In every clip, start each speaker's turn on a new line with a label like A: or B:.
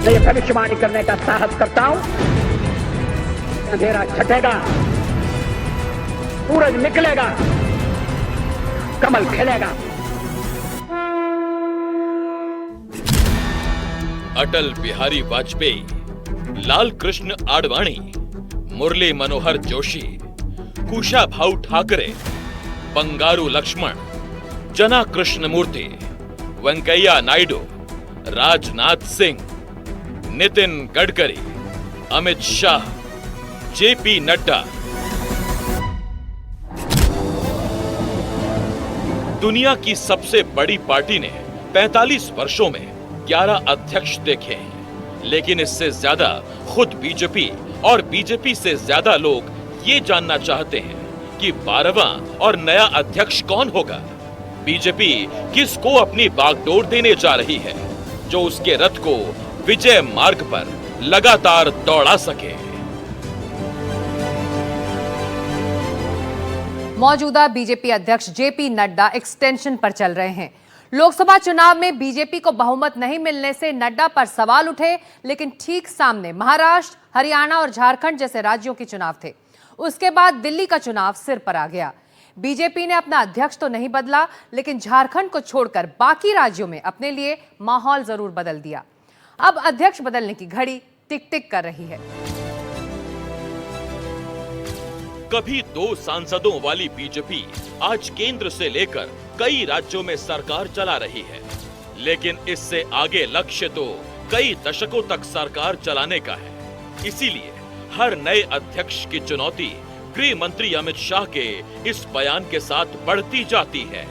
A: मैं ये भविष्यवाणी करने का साहस करता हूं, अंधेरा छटेगा, सूरज निकलेगा, कमल खिलेगा।
B: अटल बिहारी वाजपेयी, लाल कृष्ण आडवाणी, मुरली मनोहर जोशी, कुशाभाऊ ठाकरे, बंगारू लक्ष्मण, जना कृष्णमूर्ति, वेंकैया नायडू, राजनाथ सिंह, नितिन गडकरी, अमित शाह, जेपी नड्डा। दुनिया की सबसे बड़ी पार्टी ने 45 वर्षों में 11 अध्यक्ष देखे हैं, लेकिन इससे ज्यादा खुद बीजेपी और बीजेपी से ज्यादा लोग ये जानना चाहते हैं कि 12वां और नया अध्यक्ष कौन होगा। बीजेपी किसको अपनी बागडोर देने जा रही है, जो उसके रथ को विजय मार्ग पर लगातार दौड़ा सके।
C: मौजूदा बीजेपी अध्यक्ष जेपी नड्डा एक्सटेंशन पर चल रहे हैं। लोकसभा चुनाव में बीजेपी को बहुमत नहीं मिलने से नड्डा पर सवाल उठे, लेकिन ठीक सामने महाराष्ट्र, हरियाणा और झारखंड जैसे राज्यों के चुनाव थे। उसके बाद दिल्ली का चुनाव सिर पर आ गया। बीजेपी ने अपना अध्यक्ष तो नहीं बदला, लेकिन झारखंड को छोड़कर बाकी राज्यों में अपने लिए माहौल जरूर बदल दिया। अब अध्यक्ष बदलने की घड़ी टिक टिक कर रही है।
B: कभी 2 सांसदों वाली बीजेपी आज केंद्र से लेकर कई राज्यों में सरकार चला रही है, लेकिन इससे आगे लक्ष्य तो कई दशकों तक सरकार चलाने का है। इसीलिए हर नए अध्यक्ष की चुनौती गृह मंत्री अमित शाह के इस बयान के साथ बढ़ती जाती है।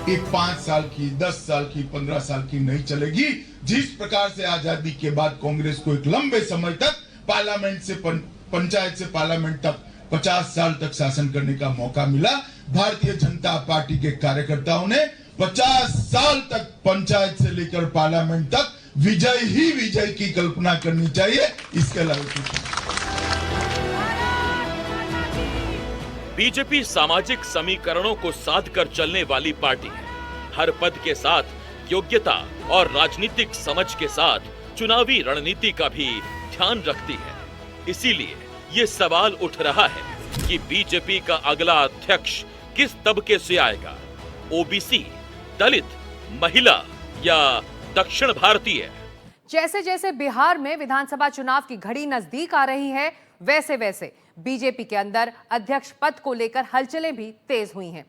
D: ये 5 साल की, 10 साल की, 15 साल की नहीं चलेगी। जिस प्रकार से आजादी के बाद कांग्रेस को एक लंबे समय तक पार्लियामेंट से पंचायत से पार्लियामेंट तक 50 साल तक शासन करने का मौका मिला, भारतीय जनता पार्टी के कार्यकर्ताओं ने 50 साल तक पंचायत से लेकर पार्लियामेंट तक विजय ही विजय की कल्पना करनी चाहिए। इसके अलावा कुछ
B: बीजेपी सामाजिक समीकरणों को साध कर चलने वाली पार्टी है। हर पद के साथ योग्यता और राजनीतिक समझ के साथ चुनावी रणनीति का भी ध्यान रखती है। इसीलिए ये सवाल उठ रहा है कि बीजेपी का अगला अध्यक्ष किस तबके से आएगा, ओबीसी, दलित, महिला या दक्षिण भारतीय।
C: जैसे जैसे बिहार में विधानसभा चुनाव की घड़ी नजदीक आ रही है, वैसे वैसे बीजेपी के अंदर अध्यक्ष पद को लेकर हलचलें भी तेज हुई हैं।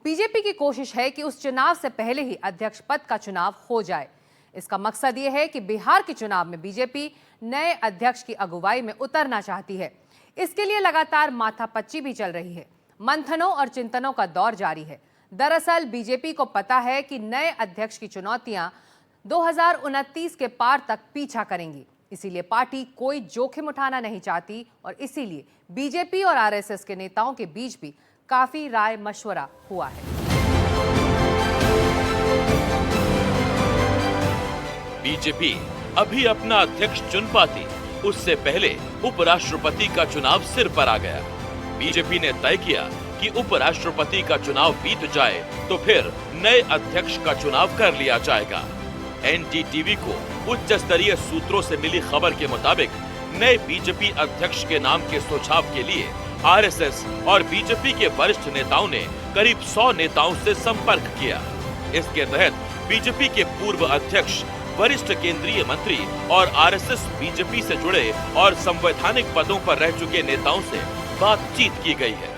C: बीजेपी की कोशिश है कि उस चुनाव से पहले ही अध्यक्ष पद का चुनाव हो जाए। इसका मकसद यह है कि बिहार के चुनाव में बीजेपी नए अध्यक्ष की अगुवाई में उतरना चाहती है। इसके लिए लगातार माथापच्ची भी चल रही है। मंथनों और चिंतनों का दौर जारी है। दरअसल बीजेपी को पता है कि नए अध्यक्ष की चुनौतियां 2029 के पार तक पीछा करेंगी। इसीलिए पार्टी कोई जोखिम उठाना नहीं चाहती और इसीलिए बीजेपी और आरएसएस के नेताओं के बीच भी काफी राय मशवरा हुआ है।
B: बीजेपी अभी अपना अध्यक्ष चुन पाती, उससे पहले उपराष्ट्रपति का चुनाव सिर पर आ गया। बीजेपी ने तय किया कि उपराष्ट्रपति का चुनाव बीत जाए तो फिर नए अध्यक्ष का चुनाव कर लिया जाएगा। एनडीटीवी को उच्च स्तरीय सूत्रों से मिली खबर के मुताबिक नए बीजेपी अध्यक्ष के नाम के सुझाव के लिए आरएसएस और बीजेपी के वरिष्ठ नेताओं ने करीब 100 नेताओं से संपर्क किया। इसके तहत बीजेपी के पूर्व अध्यक्ष, वरिष्ठ केंद्रीय मंत्री और आरएसएस बीजेपी से जुड़े और संवैधानिक पदों पर रह चुके नेताओं से बातचीत की गई है।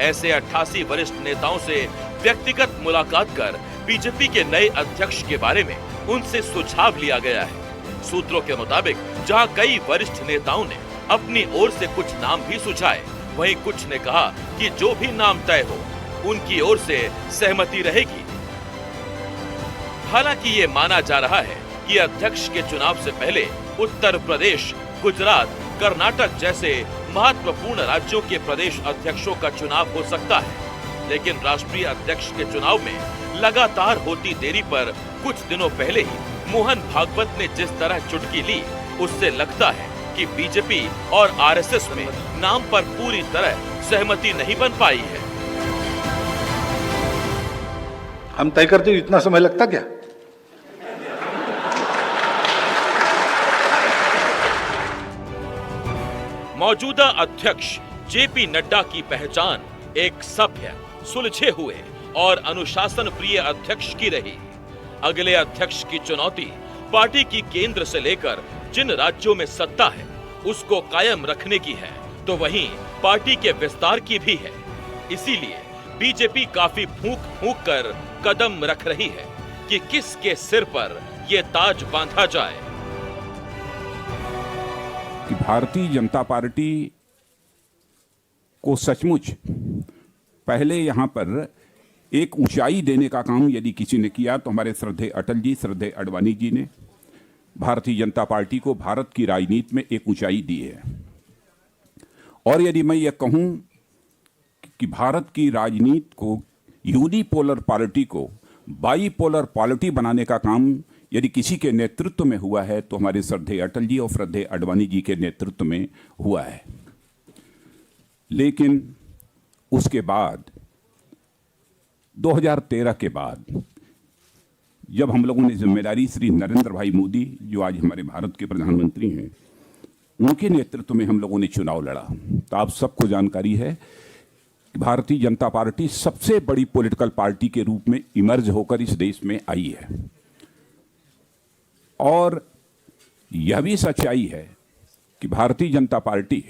B: ऐसे 88 वरिष्ठ नेताओं से व्यक्तिगत मुलाकात कर बीजेपी के नए अध्यक्ष के बारे में उनसे सुझाव लिया गया है। सूत्रों के मुताबिक जहां कई वरिष्ठ नेताओं ने अपनी ओर से कुछ नाम भी सुझाए, वहीं कुछ ने कहा कि जो भी नाम तय हो उनकी ओर से सहमति रहेगी। हालांकि ये माना जा रहा है कि अध्यक्ष के चुनाव से पहले उत्तर प्रदेश, गुजरात, कर्नाटक जैसे महत्वपूर्ण राज्यों के प्रदेश अध्यक्षों का चुनाव हो सकता है। लेकिन राष्ट्रीय अध्यक्ष के चुनाव में लगातार होती देरी पर कुछ दिनों पहले ही मोहन भागवत ने जिस तरह चुटकी ली, उससे लगता है कि बीजेपी और आरएसएस में नाम पर पूरी तरह सहमति नहीं बन पाई है।
E: हम तय करते इतना समय लगता क्या?
B: मौजूदा अध्यक्ष जेपी नड्डा की पहचान एक सभ्य, सुलझे हुए और अनुशासन प्रिय अध्यक्ष की रही। अगले अध्यक्ष की चुनौती पार्टी की केंद्र से लेकर जिन राज्यों में सत्ता है उसको कायम रखने की है, तो वहीं पार्टी के विस्तार की भी है। इसीलिए बीजेपी काफी फूंक कर कदम रख रही है कि किसके सिर पर ये ताज बांधा जाए।
E: कि भारतीय जनता पार्टी को सचमुच पहले यहां पर एक ऊंचाई देने का काम यदि किसी ने किया तो हमारे श्रद्धेय अटल जी, श्रद्धेय आडवाणी जी ने भारतीय जनता पार्टी को भारत की राजनीति में एक ऊंचाई दी है। और यदि मैं ये कहूं कि भारत की राजनीति को, यूनिपोलर पार्टी को बाईपोलर पॉलिटी बनाने का काम यदि किसी के नेतृत्व में हुआ है तो हमारे श्रद्धेय अटल जी और श्रद्धेय आडवाणी जी के नेतृत्व में हुआ है। लेकिन उसके बाद 2013 के बाद जब हम लोगों ने जिम्मेदारी श्री नरेंद्र भाई मोदी, जो आज हमारे भारत के प्रधानमंत्री हैं, उनके नेतृत्व में हम लोगों ने चुनाव लड़ा, तो आप सबको जानकारी है कि भारतीय जनता पार्टी सबसे बड़ी पॉलिटिकल पार्टी के रूप में इमर्ज होकर इस देश में आई है। और यह भी सच्चाई है कि भारतीय जनता पार्टी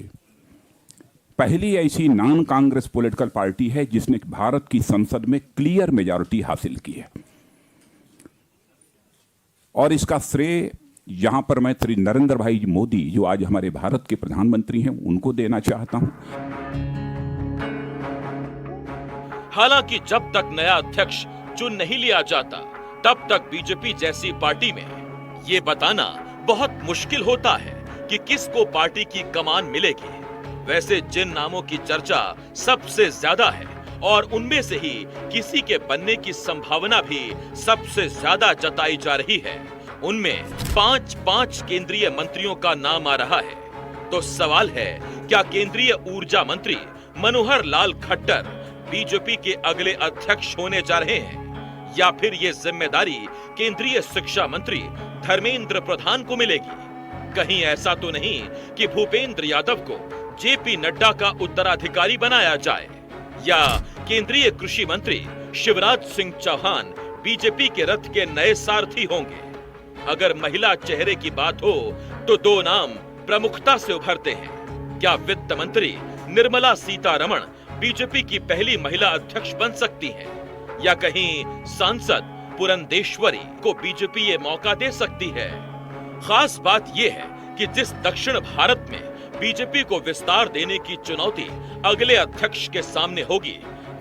E: पहली ऐसी नॉन कांग्रेस पॉलिटिकल पार्टी है जिसने भारत की संसद में क्लियर मेजॉरिटी हासिल की है। और इसका श्रेय यहां पर मैं श्री नरेंद्र भाई मोदी, जो आज हमारे भारत के प्रधानमंत्री हैं, उनको देना चाहता हूं।
B: हालांकि जब तक नया अध्यक्ष चुन नहीं लिया जाता तब तक बीजेपी जैसी पार्टी में ये बताना बहुत मुश्किल होता है कि किसको पार्टी की कमान मिलेगी। वैसे जिन नामों की चर्चा सबसे ज्यादा है और उनमें से ही किसी के बनने की संभावना भी सबसे ज्यादा जताई जा रही है, उनमें 5 केंद्रीय मंत्रियों का नाम आ रहा है। तो सवाल है, क्या केंद्रीय ऊर्जा मंत्री मनोहर लाल खट्टर बीजेपी के अगले अध्यक्ष होने जा रहे हैं, या फिर ये जिम्मेदारी केंद्रीय शिक्षा मंत्री धर्मेंद्र प्रधान को मिलेगी? कहीं ऐसा तो नहीं कि भूपेंद्र यादव को जेपी नड्डा का उत्तराधिकारी बनाया जाए, या केंद्रीय कृषि मंत्री शिवराज सिंह चौहान बीजेपी के रथ के नए सारथी होंगे? अगर महिला चेहरे की बात हो तो 2 नाम प्रमुखता से उभरते हैं। क्या वित्त मंत्री निर्मला सीतारमण बीजेपी की पहली महिला अध्यक्ष बन सकती हैं, या कहीं सांसद पुरंदेश्वरी को बीजेपी ये मौका दे सकती है? खास बात यह है कि जिस दक्षिण भारत में बीजेपी को विस्तार देने की चुनौती अगले अध्यक्ष के सामने होगी,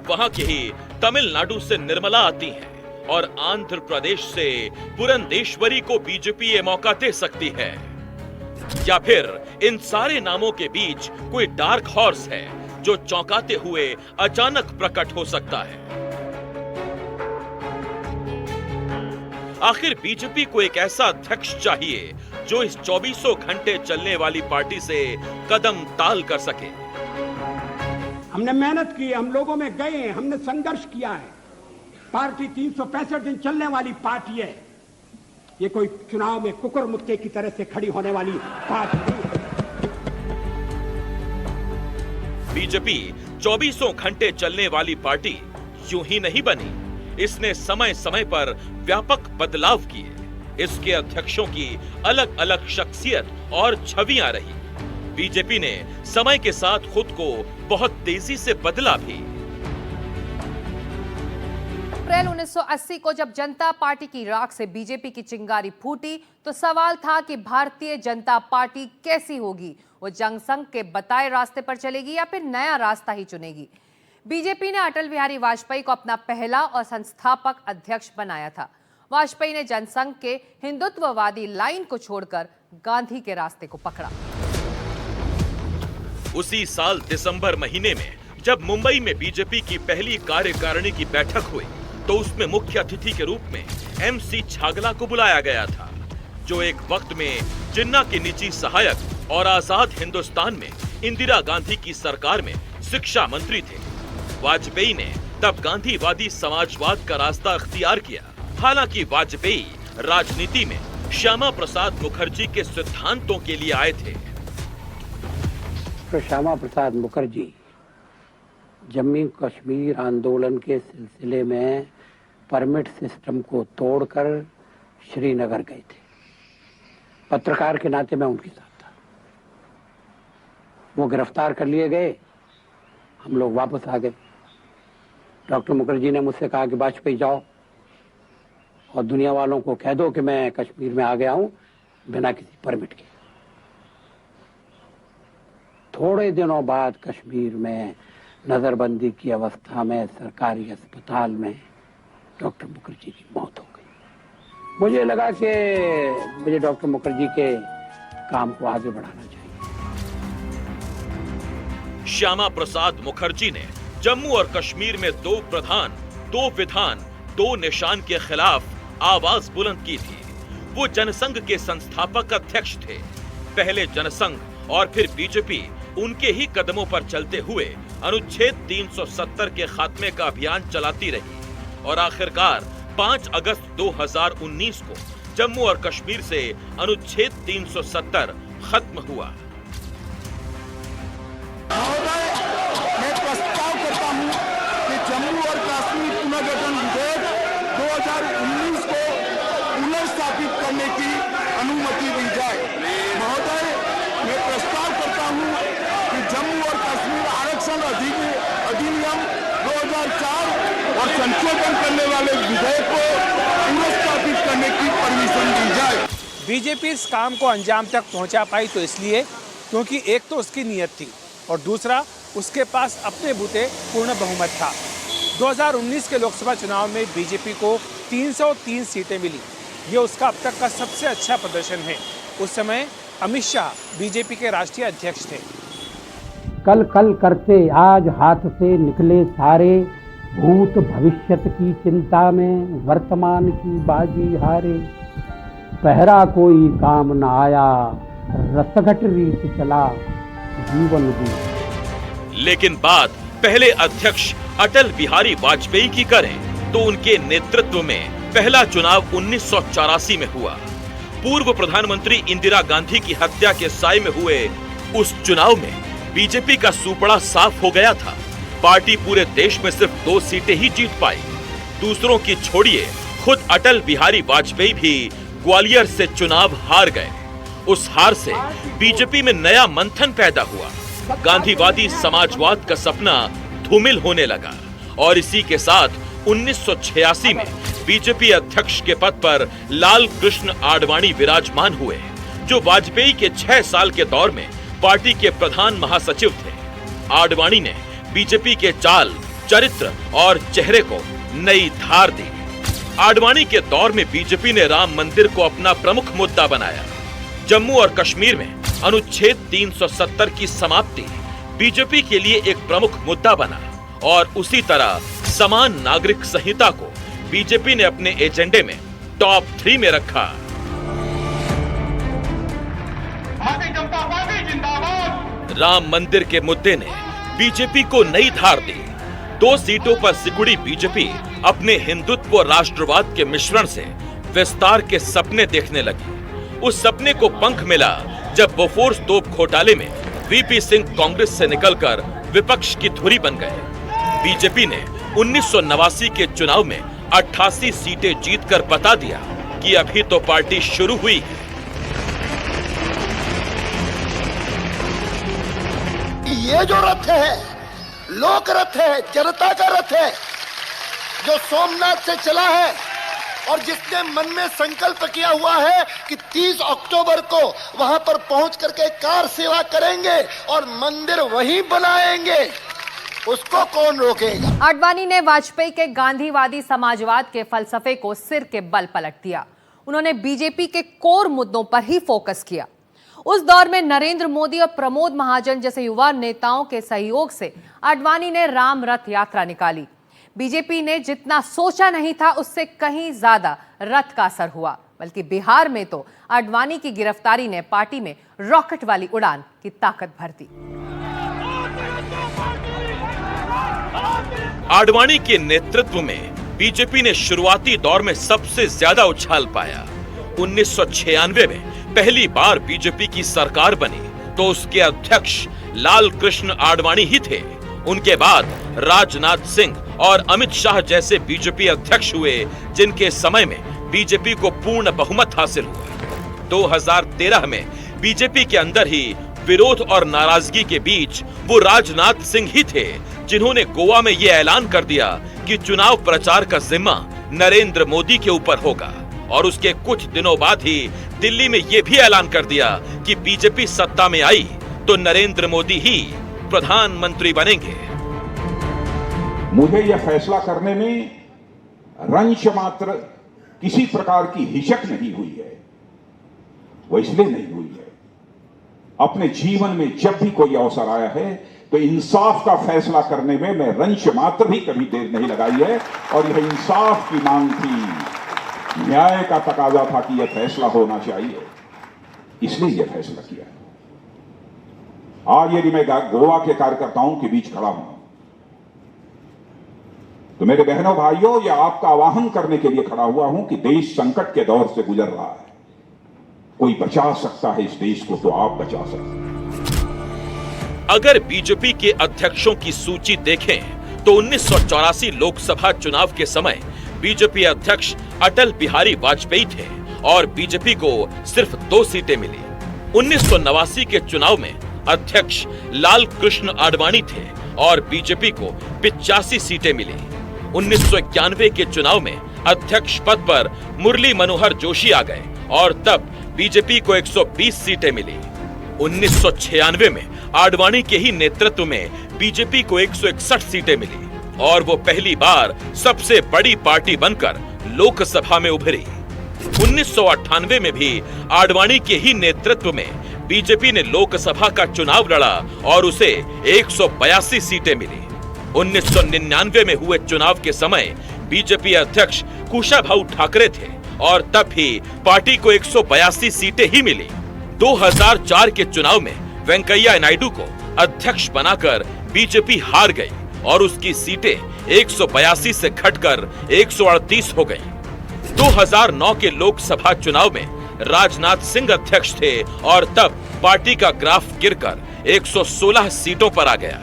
B: वहां की ही तमिलनाडु से निर्मला आती हैं और आंध्र प्रदेश से पुरंदेश्वरी को बीजेपी ये मौका दे सकती है। या फिर इन सारे नामों के बीच कोई डार्क हॉर्स है जो चौंकाते हुए अचानक प्रकट हो सकता है? आखिर बीजेपी को एक ऐसा अध्यक्ष चाहिए जो इस 24 घंटे चलने वाली पार्टी से कदम ताल कर सके।
A: हमने मेहनत की, हम लोगों में गए, हमने संघर्ष किया है। पार्टी 365 दिन चलने वाली पार्टी है। ये कोई चुनाव में कुकुर मुक्के की तरह से खड़ी होने वाली पार्टी नहीं है।
B: बीजेपी 24 घंटे चलने वाली पार्टी यूं ही नहीं बनी। इसने समय समय पर व्यापक बदलाव किए। इसके अध्यक्षों की अलग अलग शख्सियत और छवियां रही। बीजेपी ने समय के साथ खुद को बहुत तेजी से बदला भी।
C: अप्रैल 1980 को जब जनता पार्टी की राख से बीजेपी की चिंगारी फूटी तो सवाल था कि भारतीय जनता पार्टी कैसी होगी। वो जंग संघ के बताए रास्ते पर चलेगी या फिर नया रास्ता ही चुनेगी? बीजेपी ने अटल बिहारी वाजपेयी को अपना पहला और संस्थापक अध्यक्ष बनाया था। वाजपेयी ने जनसंघ के हिंदुत्ववादी लाइन को छोड़कर गांधी के रास्ते को पकड़ा।
B: उसी साल दिसंबर महीने में जब मुंबई में बीजेपी की पहली कार्यकारिणी की बैठक हुई तो उसमें मुख्य अतिथि के रूप में MC छागला को बुलाया गया था, जो एक वक्त में जिन्ना के निजी सहायक और आजाद हिंदुस्तान में इंदिरा गांधी की सरकार में शिक्षा मंत्री थे। वाजपेयी ने तब गांधीवादी समाजवाद का रास्ता अख्तियार किया। हालांकि वाजपेयी राजनीति में श्यामा प्रसाद मुखर्जी के सिद्धांतों के लिए आए थे।
F: डॉक्टर श्यामा प्रसाद मुखर्जी जम्मू कश्मीर आंदोलन के सिलसिले में परमिट सिस्टम को तोड़कर श्रीनगर गए थे। पत्रकार के नाते मैं उनके साथ था। वो गिरफ्तार कर लिए गए, हम लोग वापस आ गए। डॉक्टर मुखर्जी ने मुझसे कहा कि वाजपेयी जाओ और दुनिया वालों को कह दो कि मैं कश्मीर में आ गया हूं बिना किसी परमिट के। थोड़े दिनों बाद कश्मीर में नजरबंदी की अवस्था में सरकारी अस्पताल में डॉक्टर मुखर्जी की मौत हो गई। मुझे लगा कि मुझे डॉक्टर मुखर्जी के काम को आगे बढ़ाना चाहिए।
B: श्यामा प्रसाद मुखर्जी ने जम्मू और कश्मीर में 2 प्रधान, 2 विधान, 2 निशान के खिलाफ आवाज बुलंद की थी। वो जनसंघ के संस्थापक अध्यक्ष थे। पहले जनसंघ और फिर बीजेपी उनके ही कदमों पर चलते हुए अनुच्छेद 370 के खात्मे का अभियान चलाती रही और आखिरकार 5 अगस्त 2019 को जम्मू और कश्मीर से अनुच्छेद 370 खत्म हुआ।
G: मैं प्रस्ताव करता हूं कि जम्मू और कश्मीर पुनर्गठन विधेयक 2019 को पुनर्स्थापित करने की अनुमति दी जाए। महोदय, मैं प्रस्ताव करता हूं कि जम्मू और कश्मीर आरक्षण अधिनियम 2004 और संशोधन करने वाले विधेयक को पुनर्स्थापित करने की परमिशन दी जाए।
H: बीजेपी इस काम को अंजाम तक पहुंचा पाई तो इसलिए क्योंकि एक तो उसकी नीयत थी और दूसरा उसके पास अपने बूते पूर्ण बहुमत था। 2019 के लोकसभा चुनाव में बीजेपी को 303 सीटें मिली। ये उसका अब तक का सबसे अच्छा प्रदर्शन है। उस समय अमित शाह बीजेपी के राष्ट्रीय अध्यक्ष थे।
F: कल कल करते आज हाथ से निकले सारे, भूत भविष्यत की चिंता में वर्तमान की बाजी हारे। पहरा कोई काम न आया, रसघट रीत चला जीवन भी।
B: लेकिन बात पहले अध्यक्ष अटल बिहारी वाजपेयी की करें तो उनके नेतृत्व में पहला चुनाव 1984 में हुआ। पूर्व प्रधानमंत्री इंदिरा गांधी की हत्या के साए में हुए उस चुनाव में बीजेपी का सुपड़ा साफ हो गया था। पार्टी पूरे देश में सिर्फ 2 सीटें ही जीत पाई। दूसरों की छोड़िए, खुद अटल बिहारी वाजपेयी भी ग्वालियर से चुनाव हार गए। उस हार से बीजेपी में नया मंथन पैदा हुआ। गांधीवादी समाजवाद का सपना धूमिल होने लगा और इसी के साथ 1986 में बीजेपी अध्यक्ष के पद पर लाल कृष्ण आडवाणी विराजमान हुए, जो वाजपेयी के 6 साल के दौर में पार्टी के प्रधान महासचिव थे। आडवाणी ने बीजेपी के चाल, चरित्र और चेहरे को नई धार दी। आडवाणी के दौर में बीजेपी ने राम मंदिर को अपना प्रमुख मुद्दा बनाया। जम्मू और कश्मीर में अनुच्छेद 370 की समाप्ति बीजेपी के लिए एक प्रमुख मुद्दा बना और उसी तरह समान नागरिक संहिता को बीजेपी ने अपने एजेंडे में टॉप 3 में रखा।
G: भारतीय जनता पार्टी जिंदाबाद।
B: राम मंदिर के मुद्दे ने बीजेपी को नई धार दी। 2 सीटों पर सिकुड़ी बीजेपी अपने हिंदुत्व और राष्ट्रवाद के मिश्रण से विस्तार के सपने देखने लगी। उस सपने को पंख मिला जब बोफोर्स तोप घोटाले में वीपी सिंह कांग्रेस से निकलकर विपक्ष की धुरी बन गए। बीजेपी ने 1989 के चुनाव में 88 सीटें जीतकर बता दिया कि अभी तो पार्टी शुरू हुई है।
G: ये जो रथ है, लोक रथ है, जनता का रथ है, जो सोमनाथ से चला है और जिसने मन में संकल्प किया हुआ है कि 30 अक्टूबर को वहां पर पहुंच करके कार सेवा करेंगे और मंदिर वहीं बनाएंगे, उसको कौन रोकेगा।
C: आडवाणी ने वाजपेयी के गांधीवादी समाजवाद के फलसफे को सिर के बल पलट दिया। उन्होंने बीजेपी के कोर मुद्दों पर ही फोकस किया। उस दौर में नरेंद्र मोदी और प्रमोद महाजन जैसे युवा नेताओं के सहयोग से आडवाणी ने राम रथ यात्रा निकाली। बीजेपी ने जितना सोचा नहीं था उससे कहीं ज्यादा रथ का असर हुआ, बल्कि बिहार में तो आडवाणी की गिरफ्तारी ने पार्टी में रॉकेट वाली उड़ान की ताकत भर दी।
B: आडवाणी के नेतृत्व में बीजेपी ने शुरुआती दौर में सबसे ज्यादा उछाल पाया। 1996 में पहली बार बीजेपी की सरकार बनी तो उसके अध्यक्ष लाल कृष्ण आडवाणी ही थे। उनके बाद राजनाथ सिंह और अमित शाह जैसे बीजेपी अध्यक्ष हुए, जिनके समय में बीजेपी को पूर्ण बहुमत हासिल हुआ। 2013 में बीजेपी के अंदर ही विरोध और नाराजगी के बीच वो राजनाथ सिंह ही थे जिन्होंने गोवा में ये ऐलान कर दिया कि चुनाव प्रचार का जिम्मा नरेंद्र मोदी के ऊपर होगा, और उसके कुछ दिनों बाद ही दिल्ली में ये भी ऐलान कर दिया कि बीजेपी सत्ता में आई तो नरेंद्र मोदी ही प्रधानमंत्री बनेंगे।
E: मुझे यह फैसला करने में रंश मात्र किसी प्रकार की हिचक नहीं हुई है। वो इसलिए नहीं हुई है, अपने जीवन में जब भी कोई अवसर आया है तो इंसाफ का फैसला करने में मैं रंश मात्र भी कभी देर नहीं लगाई है, और यह इंसाफ की मांग थी, न्याय का तकाजा था कि यह फैसला होना चाहिए, इसलिए यह फैसला किया है। आज यदि मैं गोवा के कार्यकर्ताओं के बीच खड़ा हूं तो मेरे बहनों भाइयों, यह आपका आह्वान करने के लिए खड़ा हुआ हूं कि देश संकट के दौर से गुजर रहा है। कोई बचा सकता है इस देश को तो आप बचा सकते हैं।
B: अगर बीजेपी के अध्यक्षों की सूची देखें तो 1984 लोकसभा चुनाव के समय बीजेपी अध्यक्ष अटल बिहारी वाजपेयी थे और बीजेपी को सिर्फ 2 सीटें मिली। 1989 के चुनाव में अध्यक्ष लाल कृष्ण आडवाणी थे और बीजेपी को 85 सीटें मिली। 1991 के चुनाव में अध्यक्ष पद पर मुरली मनोहर जोशी आ गए और तब बीजेपी को 120 सीटें मिली। 1996 में आडवाणी के ही नेतृत्व में बीजेपी को 161 सीटें मिली और वो पहली बार सबसे बड़ी पार्टी बनकर लोकसभा में उभरी। 1998 में भी आडवाणी के ही नेतृत्व में बीजेपी ने लोकसभा का चुनाव लड़ा और उसे 182 सीटें मिली। 1999 में हुए चुनाव के समय बीजेपी अध्यक्ष कुशाभाऊ ठाकरे थे और तब भी पार्टी को 182 सीटें ही मिली। 2004 के चुनाव में वेंकैया नायडू को अध्यक्ष बनाकर बीजेपी हार गई और उसकी सीटें 182 से घटकर 138 हो गईं। 2009 के लोकसभा चुनाव में राजनाथ सिंह अध्यक्ष थे और तब पार्टी का ग्राफ गिरकर 116 सीटों पर आ गया।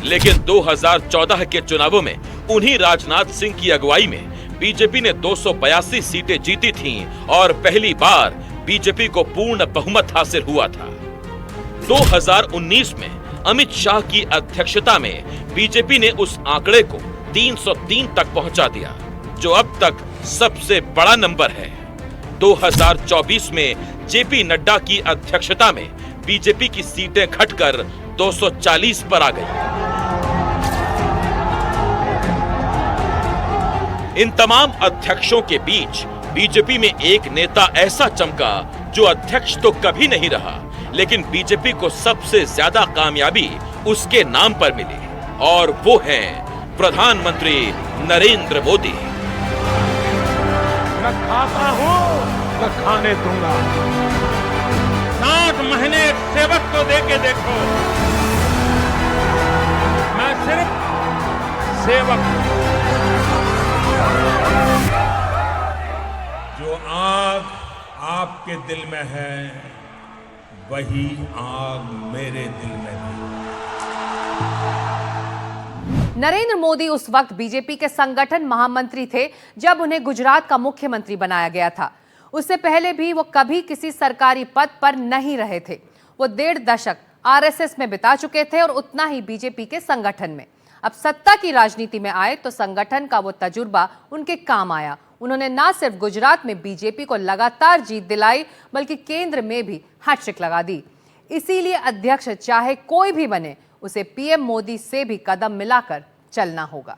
B: लेकिन 2014 के चुनावों में उन्हीं राजनाथ सिंह की अगुवाई में बीजेपी ने 282 सीटें जीती थीं और पहली बार बीजेपी को पूर्ण बहुमत हासिल हुआ था। 2019 में अमित शाह की अध्यक्षता में बीजेपी ने उस आंकड़े को 303 तक पहुंचा दिया, जो अब तक सबसे बड़ा नंबर है। 2024 में जेपी नड्डा की अध्यक्षता में बीजेपी की सीटें घटकर 240 पर आ गई। इन तमाम अध्यक्षों के बीच बीजेपी में एक नेता ऐसा चमका जो अध्यक्ष तो कभी नहीं रहा, लेकिन बीजेपी को सबसे ज्यादा कामयाबी उसके नाम पर मिली, और वो हैं प्रधानमंत्री नरेंद्र मोदी।
H: मैं खाता हूँ, मैं खाने दूंगा।
I: 7 महीने एक सेवक को देके देखो, मैं सिर्फ सेवक। जो आग आपके दिल में है वही आग मेरे दिल में है।
C: नरेंद्र मोदी उस वक्त बीजेपी के संगठन महामंत्री थे जब उन्हें गुजरात का मुख्यमंत्री बनाया गया था। उससे पहले भी वो कभी किसी सरकारी पद पर नहीं रहे थे। वो 1.5 दशक आरएसएस में बिता चुके थे और उतना ही बीजेपी के संगठन में। अब सत्ता की राजनीति में आए तो संगठन का वो तजुर्बा उनके काम आया। उन्होंने न सिर्फ गुजरात में बीजेपी को लगातार जीत दिलाई, बल्कि केंद्र में भी हैट्रिक लगा दी। इसीलिए अध्यक्ष चाहे कोई भी बने, उसे पीएम मोदी से भी कदम मिलाकर चलना होगा।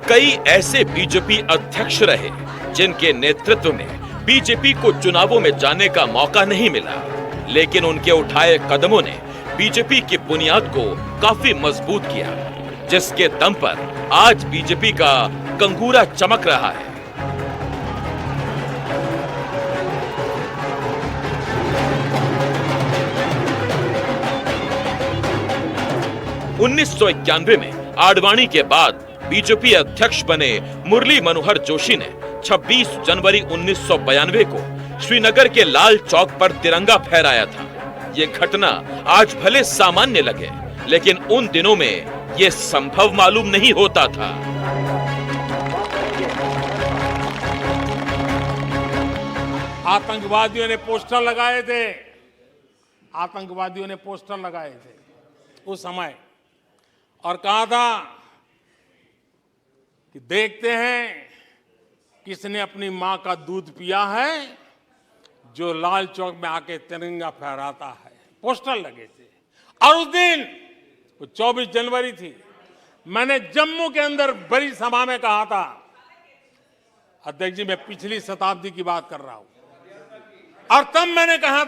B: कई ऐसे बीजेपी अध्यक्ष रहे जिनके नेतृत्व में बीजेपी को चुनावों में जाने का मौका नहीं मिला, लेकिन उनके उठाए कदमों ने बीजेपी की बुनियाद को काफी मजबूत किया, जिसके दम पर आज बीजेपी का कंगूरा चमक रहा है। 1991 में आडवाणी के बाद बीजेपी अध्यक्ष बने मुरली मनोहर जोशी ने 26 जनवरी 1992 को श्रीनगर के लाल चौक पर तिरंगा फहराया था। ये घटना आज भले सामान्य लगे, लेकिन उन दिनों में ये संभव मालूम नहीं होता था।
I: आतंकवादियों ने पोस्टर लगाए थे, आतंकवादियों ने पोस्टर लगाए थे उस समय, और कहा था कि देखते हैं किसने अपनी मां का दूध पिया है जो लाल चौक में आके तिरंगा फहराता है। पोस्टर लगे थे। और उस दिन 24 जनवरी थी, मैंने जम्मू के अंदर बड़ी सभा में कहा था, अध्यक्ष जी मैं पिछली शताब्दी की बात कर रहा हूं, और तब मैंने कहा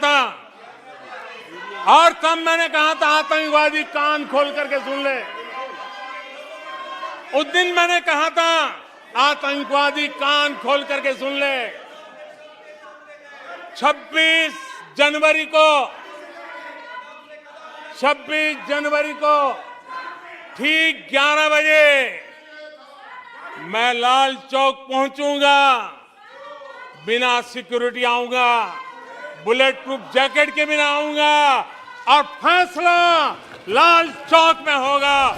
I: था आतंकवादी कान खोल करके सुन ले। उस दिन मैंने कहा था आतंकवादी कान खोल करके सुन ले। 26 जनवरी को ठीक 11 बजे मैं लाल चौक पहुंचूंगा, बिना सिक्योरिटी आऊंगा, बुलेट प्रूफ जैकेट के बिना आऊंगा, और फैसला लाल चौक में होगा।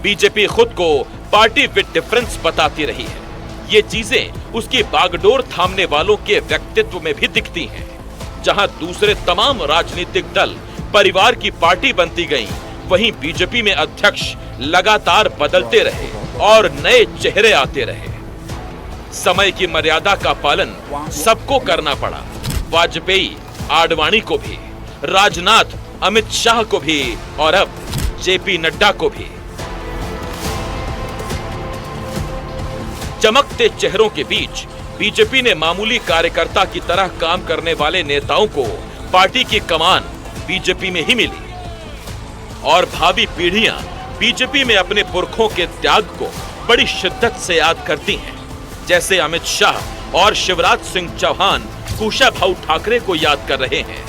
B: बीजेपी खुद को पार्टी विद डिफरेंस बताती रही है। ये चीजें उसकी बागडोर थामने वालों के व्यक्तित्व में भी दिखती हैं। जहां दूसरे तमाम राजनीतिक दल परिवार की पार्टी बनती गईं, वहीं बीजेपी में अध्यक्ष लगातार बदलते रहे और नए चेहरे आते रहे। समय की मर्यादा का पालन सबको करना पड़ा। वाजपेयी, आडवाणी को भी, राजनाथ, अमित शाह को भी, और अब जेपी नड्डा को भी। चमकते चेहरों के बीच बीजेपी ने मामूली कार्यकर्ता की तरह काम करने वाले नेताओं को पार्टी की कमान बीजेपी में ही मिली, और भावी पीढ़ियां बीजेपी में अपने पुरखों के त्याग को बड़ी शिद्दत से याद करती हैं। जैसे अमित शाह और शिवराज सिंह चौहान कुशाभाऊ ठाकरे को याद कर रहे हैं।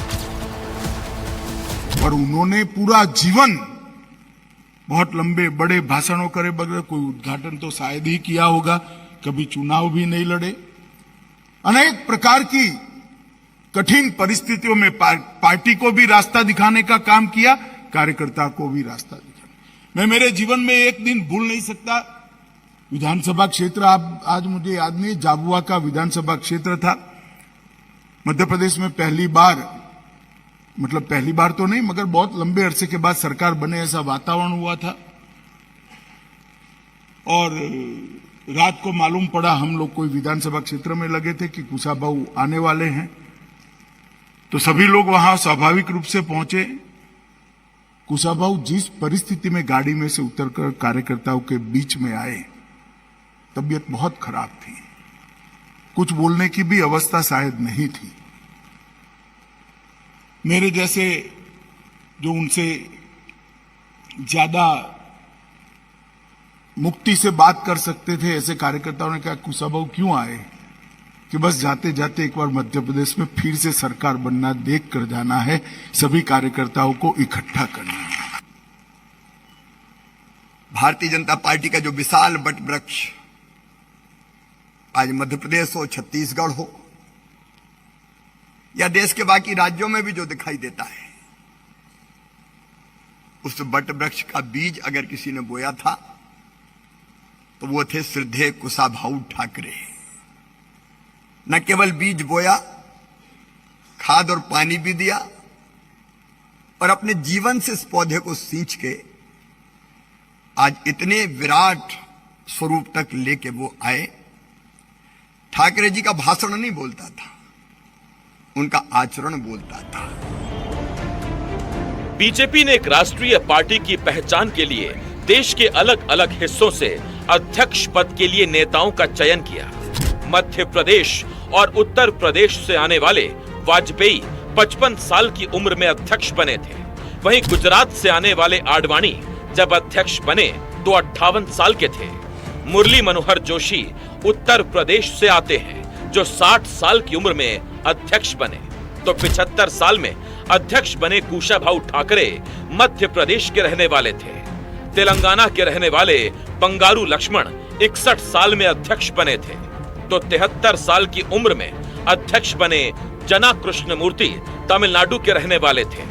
G: और उन्होंने पूरा जीवन बहुत लंबे बड़े भाषणों करे बगैर, कोई उद्घाटन तो शायद ही किया होगा, कभी चुनाव भी नहीं लड़े, अनेक प्रकार की कठिन परिस्थितियों में पार्टी को भी रास्ता दिखाने का काम किया, कार्यकर्ता को भी रास्ता दिखाना। मैं मेरे जीवन में एक दिन भूल नहीं सकता, विधानसभा क्षेत्र आज मुझे याद नहीं, झाबुआ का विधानसभा क्षेत्र था। मध्य प्रदेश में पहली बार तो नहीं, मगर बहुत लंबे अरसे के बाद सरकार बने ऐसा वातावरण हुआ था। और रात को मालूम पड़ा, हम लोग कोई विधानसभा क्षेत्र में लगे थे कि कुशाभाऊ आने वाले हैं, तो सभी लोग वहां स्वाभाविक रूप से पहुंचे। कुशाभाऊ जिस परिस्थिति में गाड़ी में से उतरकर कार्यकर्ताओं के बीच में आए, तबीयत बहुत खराब थी, कुछ बोलने की भी अवस्था शायद नहीं थी। मेरे जैसे जो उनसे ज्यादा मुक्ति से बात कर सकते थे, ऐसे कार्यकर्ताओं ने कहा कुशाभाऊ क्यों आए, कि बस जाते जाते एक बार मध्य प्रदेश में फिर से सरकार बनना देख कर जाना है, सभी कार्यकर्ताओं को इकट्ठा करना है।
J: भारतीय जनता पार्टी का जो विशाल वट वृक्ष आज मध्य प्रदेश हो, छत्तीसगढ़ हो, या देश के बाकी राज्यों में भी जो दिखाई देता है, उस वट वृक्ष का बीज अगर किसी ने बोया था तो वो थे श्रद्धेय कुशाभाऊ ठाकरे। न केवल बीज बोया, खाद और पानी भी दिया, और अपने जीवन से इस पौधे को सींच के आज इतने विराट स्वरूप तक लेके वो आए। ठाकरे जी का भाषण नहीं बोलता था, उनका आचरण बोलता था।
B: बीजेपी ने एक राष्ट्रीय पार्टी की पहचान के लिए देश के अलग अलग हिस्सों से अध्यक्ष पद के लिए नेताओं का चयन किया। मध्य प्रदेश और उत्तर प्रदेश से आने वाले वाजपेयी 55 साल की उम्र में अध्यक्ष बने थे। वहीं गुजरात से आने वाले आडवाणी जब अध्यक्ष बने तो 58 साल के थे। मुरली मनोहर जोशी उत्तर प्रदेश से आते हैं, जो 60 साल की उम्र में अध्यक्ष बने। तो 75 साल में अध्यक्ष बने कुशाभाऊ ठाकरे मध्य प्रदेश के रहने वाले थे। तेलंगाना के रहने वाले बंगारू लक्ष्मण 61 साल में अध्यक्ष बने थे तो 73 साल की उम्र में अध्यक्ष बने जना कृष्णमूर्ति तमिलनाडु के रहने वाले थे।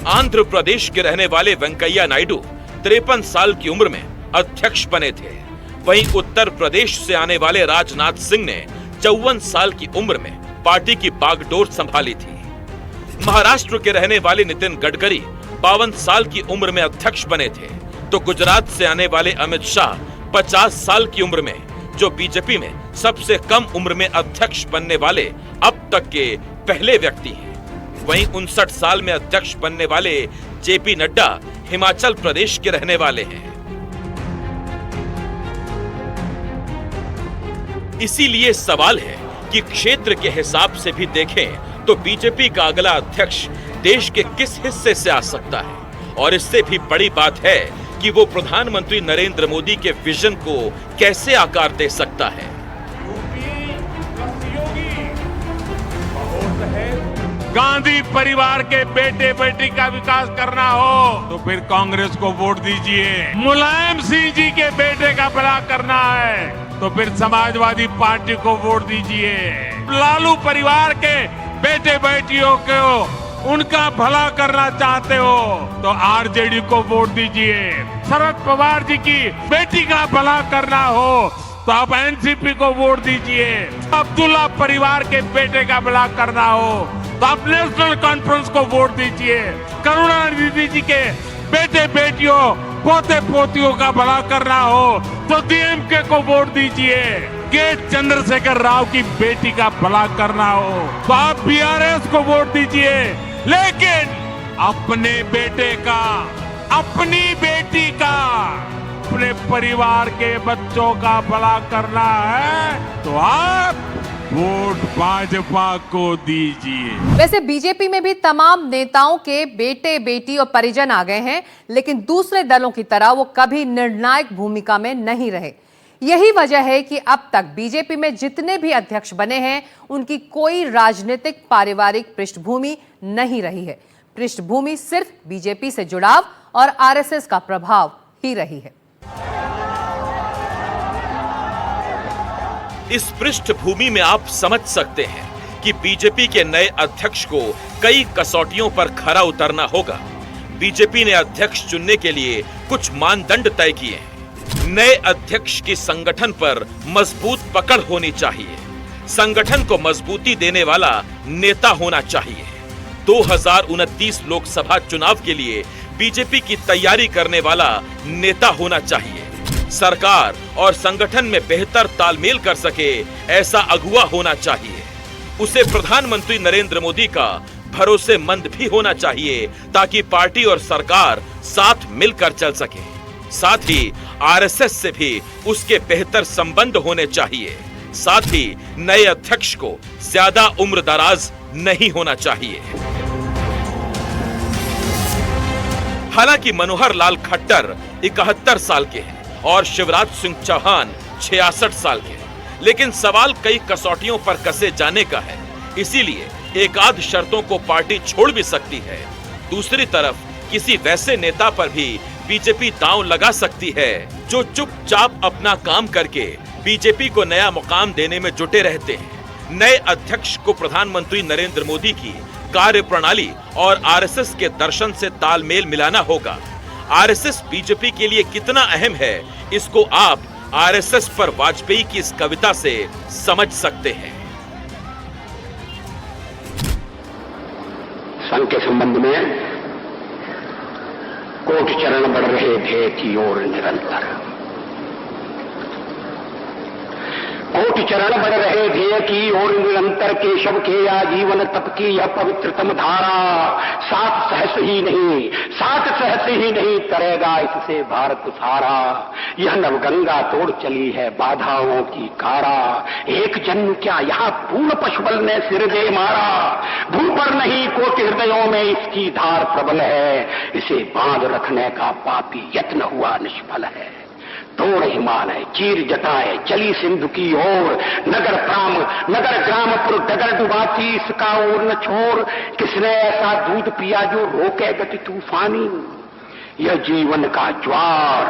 B: आंध्र प्रदेश के रहने वाले वेंकैया नायडू 53 साल की उम्र में अध्यक्ष बने थे। वहीं उत्तर प्रदेश से आने वाले राजनाथ सिंह ने 54 साल की उम्र में पार्टी की बागडोर संभाली थी। महाराष्ट्र के रहने वाले नितिन गडकरी 52 साल की उम्र में अध्यक्ष बने थे तो गुजरात से आने वाले अमित शाह 50 साल की उम्र में, जो बीजेपी में सबसे कम उम्र में अध्यक्ष बनने वाले अब तक के पहले व्यक्ति हैं। वहीं 59 साल में अध्यक्ष बनने वाले जेपी नड्डा हिमाचल प्रदेश के रहने वाले हैं। इसीलिए सवाल है कि क्षेत्र के हिसाब से भी देखें तो बीजेपी का अगला अध्यक्ष देश के किस हिस्से से आ सकता है, और इससे भी बड़ी बात है कि वो प्रधानमंत्री नरेंद्र मोदी के विजन को कैसे आकार दे सकता है।
I: गांधी परिवार के बेटे बेटी का विकास करना हो तो फिर कांग्रेस को वोट दीजिए। मुलायम सिंह जी के बेटे का भला करना है तो फिर समाजवादी पार्टी को वोट दीजिए। लालू परिवार के बेटे बेटियों को उनका भला करना चाहते हो तो आरजेडी को वोट दीजिए। शरद पवार जी की बेटी का भला करना हो तो आप एनसीपी को वोट दीजिए। अब्दुल्ला परिवार के बेटे का भला करना हो तो आप नेशनल कॉन्फ्रेंस को वोट दीजिए। करुणानिधि जी के बेटे बेटियों पोते पोतियों का भला करना हो तो डीएमके को वोट दीजिए। के चंद्रशेखर राव की बेटी का भला करना हो तो आप बीआरएस को वोट दीजिए। लेकिन अपने बेटे का, अपनी बेटी का, अपने परिवार के बच्चों का भला करना है तो आप वोट भाजपा को दीजिए।
C: वैसे बीजेपी में भी तमाम नेताओं के बेटे बेटी और परिजन आ गए हैं, लेकिन दूसरे दलों की तरह वो कभी निर्णायक भूमिका में नहीं रहे। यही वजह है कि अब तक बीजेपी में जितने भी अध्यक्ष बने हैं उनकी कोई राजनीतिक पारिवारिक पृष्ठभूमि नहीं रही है। पृष्ठभूमि सिर्फ बीजेपी से जुड़ाव और आरएसएस का प्रभाव ही रही है।
B: इस पृष्ठभूमि में आप समझ सकते हैं कि बीजेपी के नए अध्यक्ष को कई कसौटियों पर खरा उतरना होगा। बीजेपी ने अध्यक्ष चुनने के लिए कुछ मानदंड तय किए हैं। नए अध्यक्ष की संगठन पर मजबूत पकड़ होनी चाहिए। संगठन को मजबूती देने वाला नेता होना चाहिए। 2029 लोकसभा चुनाव के लिए बीजेपी की तैयारी करने वाला नेता होना चाहिए। सरकार और संगठन में बेहतर तालमेल कर सके ऐसा अगुवा होना चाहिए। उसे प्रधानमंत्री नरेंद्र मोदी का भरोसेमंद भी होना चाहिए ताकि पार्टी और सरकार साथ मिलकर चल सके। साथ ही आरएसएस से भी उसके बेहतर संबंध होने चाहिए। साथ ही नए अध्यक्ष को ज्यादा उम्रदराज नहीं होना चाहिए। हालांकि मनोहर लाल खट्टर 71 साल के हैं और शिवराज सिंह चौहान 66 साल के, लेकिन सवाल कई कसौटियों पर कसे जाने का है। इसीलिए एक आध शर्तों को पार्टी छोड़ भी सकती है। दूसरी तरफ किसी वैसे नेता पर भी बीजेपी दांव लगा सकती है जो चुपचाप अपना काम करके बीजेपी को नया मुकाम देने में जुटे रहते हैं। नए अध्यक्ष को प्रधानमंत्री नरेंद्र मोदी की कार्यप्रणाली और आरएसएस के दर्शन से तालमेल मिलाना होगा। आरएसएस बीजेपी के लिए कितना अहम है, इसको आप आरएसएस पर वाजपेयी की इस कविता से समझ सकते हैं।
F: संघ के संबंध में कोट चरण बढ़ रहे थे की ओर निरंतर, कोट चरण बढ़ रहे ध्येय की ओर निरंतर, केशव के आजीवन तप की यह पवित्रतम धारा, सात सहस ही नहीं तरेगा इससे भारत सारा। यह नवगंगा तोड़ चली है बाधाओं की कारा, एक जन्म क्या यहाँ पूर्ण पशुबल ने सिर दे मारा, भू पर नहीं कोटि हृदयों में इसकी धार प्रबल है, इसे बांध रखने का पापी यत्न हुआ निष्फल है। तोड़ हिमालय चीर जटाए चली सिंधु की ओर, नगर ग्रामपुर डगर डुबाती इसका ओर न छोड़, किसने ऐसा दूध पिया जो रोके गति तूफानी, यह जीवन का ज्वार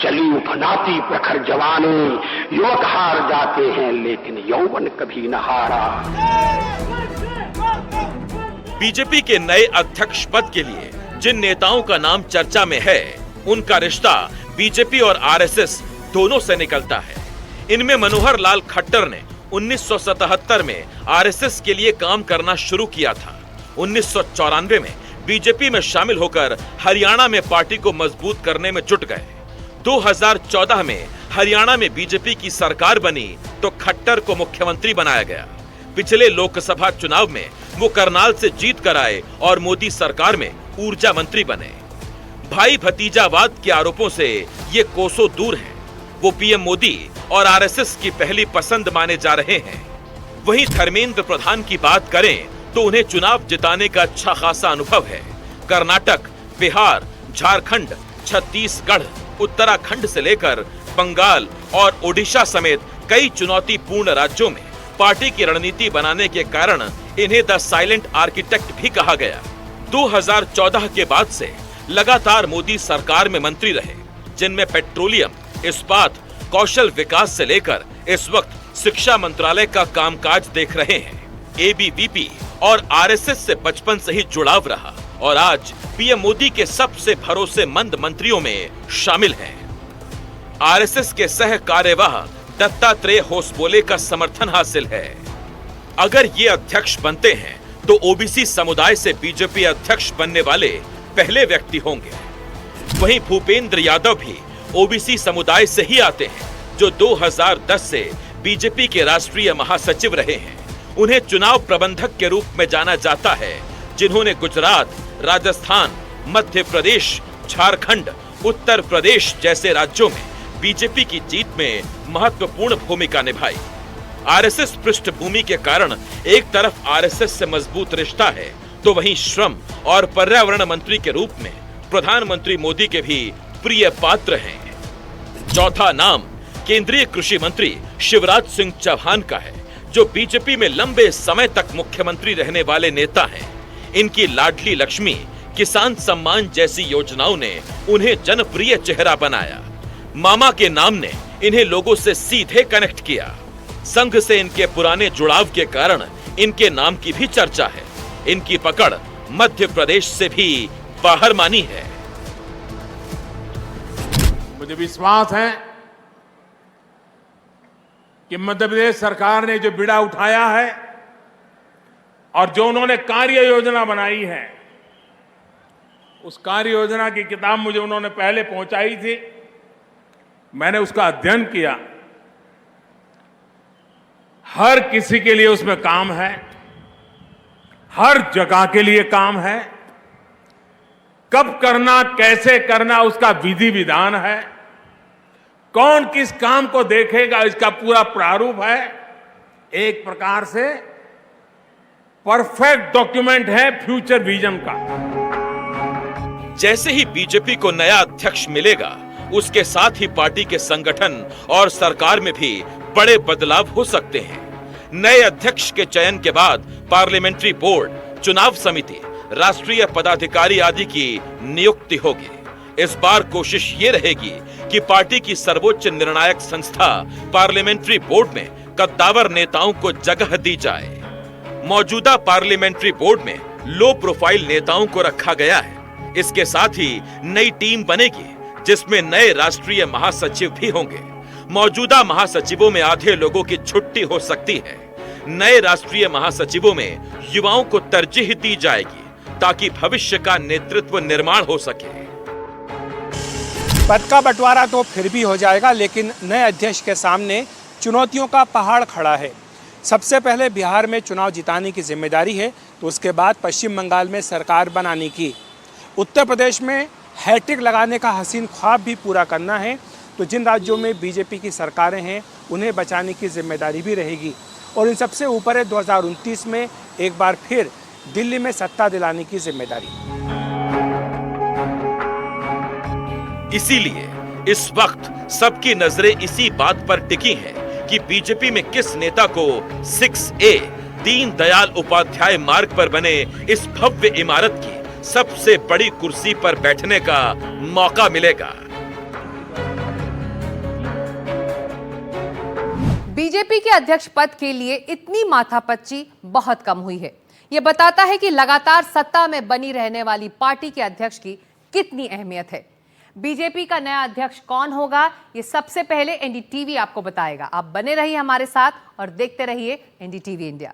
F: चली उफनाती प्रखर जवानी, युवक हार जाते हैं लेकिन यौवन कभी न हारा।
B: बीजेपी के नए अध्यक्ष पद के लिए जिन नेताओं का नाम चर्चा में है, उनका रिश्ता बीजेपी और आरएसएस दोनों से निकलता है। इनमें मनोहर लाल खट्टर ने 1977 में आरएसएस के लिए काम करना शुरू किया था। 1994 में बीजेपी में शामिल होकर हरियाणा में पार्टी को मजबूत करने में जुट गए। 2014 में हरियाणा में बीजेपी की सरकार बनी तो खट्टर को मुख्यमंत्री बनाया गया। पिछले लोकसभा चुनाव में वो करनाल से जीत कर आए और मोदी सरकार में ऊर्जा मंत्री बने। भाई भतीजावाद के आरोपों से ये कोसों दूर हैं। वो पीएम मोदी और आरएसएस की पहली पसंद माने जा रहे हैं। वहीं धर्मेंद्र प्रधान की बात करें तो उन्हें चुनाव जिताने का अच्छा खासा अनुभव है। कर्नाटक, बिहार, झारखंड, छत्तीसगढ़, उत्तराखंड से लेकर बंगाल और ओडिशा समेत कई चुनौतीपूर्ण राज्यों में पार्टी की रणनीति बनाने के कारण इन्हें द साइलेंट आर्किटेक्ट भी कहा गया। 2014 के बाद से लगातार मोदी सरकार में मंत्री रहे, जिनमें पेट्रोलियम, इस्पात, कौशल विकास से लेकर इस वक्त शिक्षा मंत्रालय का कामकाज देख रहे हैं। एबीवीपी और आरएसएस से बचपन से ही जुड़ाव रहा और आज पीएम मोदी के सबसे भरोसेमंद मंत्रियों में शामिल हैं। आरएसएस के सह कार्यवाह दत्तात्रेय होसबोले का समर्थन हासिल है। अगर ये अध्यक्ष बनते हैं तो ओबीसी समुदाय से बीजेपी अध्यक्ष बनने वाले पहले व्यक्ति होंगे। वहीं भूपेंद्र यादव भी ओबीसी समुदाय से ही आते हैं, जो 2010 से बीजेपी के राष्ट्रीय महासचिव रहे हैं। उन्हें चुनाव प्रबंधक के रूप में जाना जाता है, जिन्होंने गुजरात, राजस्थान, मध्य प्रदेश, झारखंड, उत्तर प्रदेश जैसे राज्यों में बीजेपी की जीत में महत्वपूर्ण भूमिका निभाई। आरएसएस पृष्ठभूमि के कारण एक तरफ आरएसएस से मजबूत रिश्ता है, तो वहीं श्रम और पर्यावरण मंत्री के रूप में प्रधानमंत्री मोदी के भी प्रिय पात्र हैं। चौथा नाम केंद्रीय कृषि मंत्री शिवराज सिंह चौहान का है, जो बीजेपी में लंबे समय तक मुख्यमंत्री रहने वाले नेता हैं। इनकी लाडली लक्ष्मी, किसान सम्मान जैसी योजनाओं ने उन्हें जनप्रिय चेहरा बनाया। मामा के नाम ने इन्हें लोगों से सीधे कनेक्ट किया। संघ से इनके पुराने जुड़ाव के कारण इनके नाम की भी चर्चा है। इनकी पकड़ मध्य प्रदेश से भी बाहर मानी है।
I: मुझे विश्वास है कि मध्य प्रदेश सरकार ने जो बीड़ा उठाया है और जो उन्होंने कार्य योजना बनाई है, उस कार्य योजना की किताब मुझे उन्होंने पहले पहुंचाई थी। मैंने उसका अध्ययन किया। हर किसी के लिए उसमें काम है, हर जगह के लिए काम है। कब करना, कैसे करना, उसका विधि विधान है। कौन किस काम को देखेगा, इसका पूरा प्रारूप है। एक प्रकार से परफेक्ट डॉक्यूमेंट है फ्यूचर विजन का।
B: जैसे ही बीजेपी को नया अध्यक्ष मिलेगा, उसके साथ ही पार्टी के संगठन और सरकार में भी बड़े बदलाव हो सकते हैं। नए अध्यक्ष के चयन के बाद पार्लियामेंट्री बोर्ड, चुनाव समिति, राष्ट्रीय पदाधिकारी आदि की नियुक्ति होगी। इस बार कोशिश ये रहेगी कि पार्टी की सर्वोच्च निर्णायक संस्था पार्लियामेंट्री बोर्ड में कद्दावर नेताओं को जगह दी जाए। मौजूदा पार्लियामेंट्री बोर्ड में लो प्रोफाइल नेताओं को रखा गया है। इसके साथ ही नई टीम बनेगी, जिसमें नए राष्ट्रीय महासचिव भी होंगे। मौजूदा महासचिवों में आधे लोगों की छुट्टी हो सकती है। नए राष्ट्रीय महासचिवों में युवाओं को तरजीह दी जाएगी, ताकि भविष्य का नेतृत्व निर्माण हो सके।
H: पद का बंटवारा तो फिर भी हो जाएगा, लेकिन नए अध्यक्ष के सामने चुनौतियों का पहाड़ खड़ा है। सबसे पहले बिहार में चुनाव जिताने की जिम्मेदारी है, तो उसके बाद पश्चिम बंगाल में सरकार बनाने की। उत्तर प्रदेश में हैट्रिक लगाने का हसीन ख्वाब भी पूरा करना है। तो जिन राज्यों में बीजेपी की सरकारें हैं, उन्हें बचाने की जिम्मेदारी भी रहेगी। और इन सबसे ऊपर है 2029 में एक बार फिर दिल्ली में सत्ता दिलाने की जिम्मेदारी।
B: इसीलिए इस वक्त सबकी नजरें इसी बात पर टिकी हैं कि बीजेपी में किस नेता को 6A दीनदयाल उपाध्याय मार्ग पर बने इस भव्य इमारत की सबसे बड़ी कुर्सी पर बैठने का मौका मिलेगा।
C: बीजेपी के अध्यक्ष पद के लिए इतनी माथापच्ची बहुत कम हुई है। यह बताता है कि लगातार सत्ता में बनी रहने वाली पार्टी के अध्यक्ष की कितनी अहमियत है। बीजेपी का नया अध्यक्ष कौन होगा, ये सबसे पहले एनडीटीवी आपको बताएगा। आप बने रहिए हमारे साथ और देखते रहिए एनडीटीवी इंडिया।